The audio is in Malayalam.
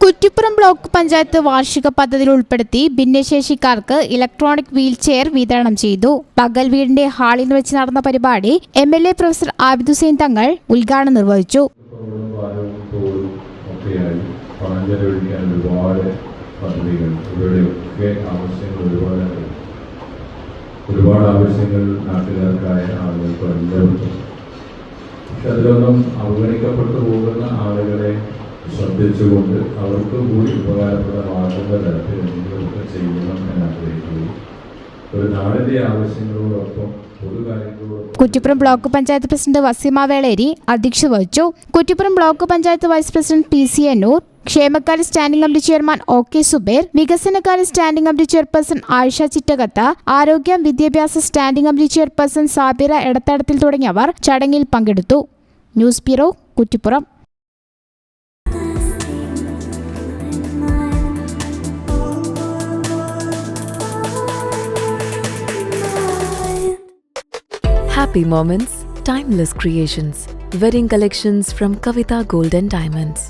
കുറ്റിപ്പുറം ബ്ലോക്ക് പഞ്ചായത്ത് വാർഷിക പദ്ധതിയിൽ ഉൾപ്പെടുത്തി ഭിന്നശേഷിക്കാർക്ക് ഇലക്ട്രോണിക് വീൽ ചെയർ വിതരണം ചെയ്തു. പകൽ വീടിന്റെ ഹാളിൽ വെച്ച് നടന്ന പരിപാടി MLA പ്രൊഫസർ ആബിദ് ഹുസൈൻ തങ്ങൾ ഉദ്ഘാടനം നിർവഹിച്ചു. ഒരുപാട് ആവശ്യങ്ങൾ നാട്ടുകാർക്കായ ആളുകൾക്ക് എല്ലാവർക്കും, പക്ഷെ അതിലൊന്നും അവഗണിക്കപ്പെട്ടു പോകുന്ന ആളുകളെ ശ്രദ്ധിച്ചുകൊണ്ട് അവർക്ക് കൂടി ഉപകാരപ്രദമാകുന്ന തരത്തിൽ എന്തെങ്കിലുമൊക്കെ ചെയ്യണം എന്നാഗ്രഹിക്കുന്നു. ഒരു നാടിന്റെ ആവശ്യങ്ങളോടൊപ്പം പൊതുകാര്യങ്ങളോടൊപ്പം. കുറ്റിപ്പുറം ബ്ലോക്ക് പഞ്ചായത്ത് പ്രസിഡന്റ് വസീമ വേളേരി അധ്യക്ഷത വഹിച്ചു. Kuttippuram block panchayat vice president PC Annur, ക്ഷേമകാര്യ standing committee chairman OK Zubair, വികസനകാര്യ standing committee chairperson Ayisha Chittakath, ആരോഗ്യ വിദ്യാഭ്യാസ standing committee chairperson Sabira Edathadathil തുടങ്ങിയവർ ചടങ്ങിൽ പങ്കെടുത്തു. News bureau, Kuttippuram. Happy moments, timeless creations. Wedding collections from Kavita Gold and Diamonds.